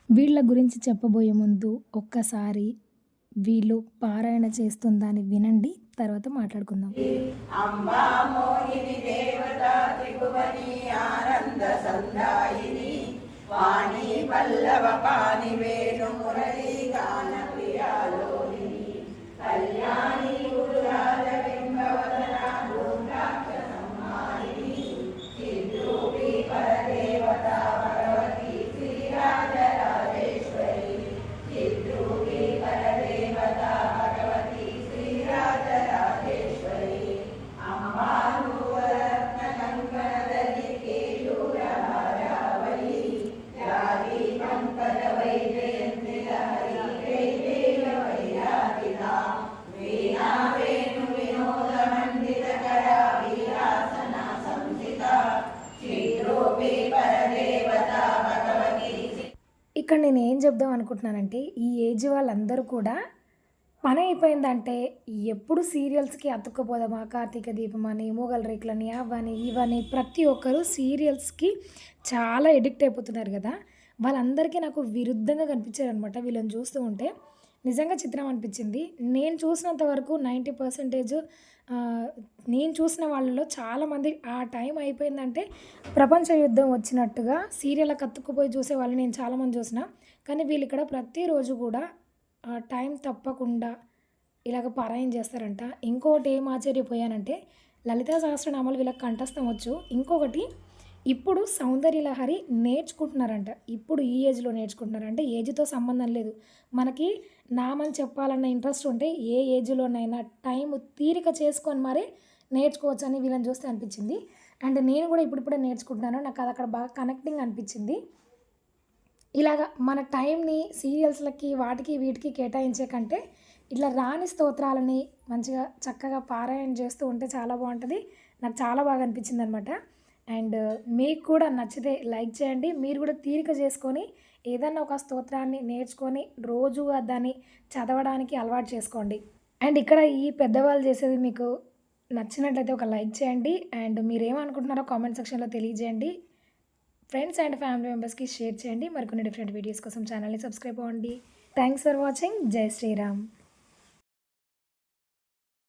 వీళ్ళ గురించి చెప్పబోయే ముందు ఒక్కసారి వీళ్ళు పారాయణ చేస్తుందాన్ని వినండి. తర్వాత మాట్లాడుకుందాం. అంబా మోహిని దేవత త్రిభువని ఆనంద సందాయిని వాణి పల్లవ పాని వేణు మురళీ గాన ప్రియాలోని కళ్యాణి గురురాజ బింబవదన భూమ్రాక్ష సంహారిణి చిద్రూపి పరదేవత భగవతి శ్రీరాజరాజేశ్వరి చిద్రూపి పరదేవత భగవతి శ్రీరాజరాజేశ్వరి అంబానువరత్న కంకణದಲ್ಲಿ కేయూరహారావళి రాగి పంకజ వైజయంతి లహరి వైదేయ వైరాగిలా వీణా వేణు వినోద మండిత కరా వీరాసన సంస్థిత చిద్రూపి పరదేవత భగవతి. ఇక్కడ నేను ఏం చెప్దాం అనుకుంటున్నానంటే, ఈ ఏజ్ వాళ్ళందరూ కూడా పని అయిపోయిందంటే ఎప్పుడు సీరియల్స్కి అతుక్కుపోదామా, కార్తీక దీపం అని, మొగల్ రేకులని, అవని ఇవని ప్రతి ఒక్కరు సీరియల్స్కి చాలా ఎడిక్ట్ అయిపోతున్నారు కదా. వాళ్ళందరికీ నాకు విరుద్ధంగా కనిపించారనమాట వీళ్ళని చూస్తూ ఉంటే. నిజంగా చిత్రం అనిపించింది. నేను చూసినంత వరకు 90% నేను చూసిన వాళ్ళలో చాలామంది ఆ టైం అయిపోయిందంటే ప్రపంచ యుద్ధం వచ్చినట్టుగా సీరియల్కి అతుక్కుపోయి చూసే వాళ్ళని నేను చాలామంది చూసిన. కానీ వీళ్ళు ఇక్కడ ప్రతిరోజు కూడా టైం తప్పకుండా ఇలాగ పారాయణ చేస్తారంట. ఇంకొకటి ఏం ఆశ్చర్యపోయానంటే, లలితా సహస్రనామాలు వీళ్ళకి కంఠస్థం వచ్చు. ఇంకొకటి ఇప్పుడు సౌందర్యలహరి నేర్చుకుంటున్నారంట. ఇప్పుడు ఈ ఏజ్లో నేర్చుకుంటున్నారంటే ఏజ్తో సంబంధం లేదు. మనకి నామని చెప్పాలన్న ఇంట్రెస్ట్ ఉంటే ఏ ఏజ్లోనైనా టైం తీరిక చేసుకొని మరీ నేర్చుకోవచ్చు అని వీళ్ళని చూస్తే అనిపించింది. అండ్ నేను కూడా ఇప్పుడిప్పుడే నేర్చుకుంటున్నాను. నాకు అది అక్కడ బాగా కనెక్టింగ్ అనిపించింది. ఇలాగ మన టైంని సీరియల్స్లకి వాటికి వీటికి కేటాయించే కంటే ఇట్లా రాణి స్తోత్రాలని మంచిగా చక్కగా పారాయణ చేస్తూ ఉంటే చాలా బాగుంటుంది. నాకు చాలా బాగా అనిపించింది అనమాట. అండ్ మీకు కూడా నచ్చితే లైక్ చేయండి. మీరు కూడా తీరిక చేసుకొని ఏదన్నా ఒక స్తోత్రాన్ని నేర్చుకొని రోజుగా దాన్ని చదవడానికి అలవాటు చేసుకోండి. అండ్ ఇక్కడ ఈ పెద్దవాళ్ళు చేసేది మీకు నచ్చినట్లయితే ఒక లైక్ చేయండి. అండ్ మీరేమనుకుంటున్నారో కామెంట్ సెక్షన్లో తెలియజేయండి. ఫ్రెండ్స్ అండ్ ఫ్యామిలీ మెంబర్స్కి షేర్ చేయండి. మరికొన్ని డిఫరెంట్ వీడియోస్ కోసం ఛానల్ని సబ్స్క్రైబ్ అవ్వండి. Thanks for watching. జై శ్రీరామ్.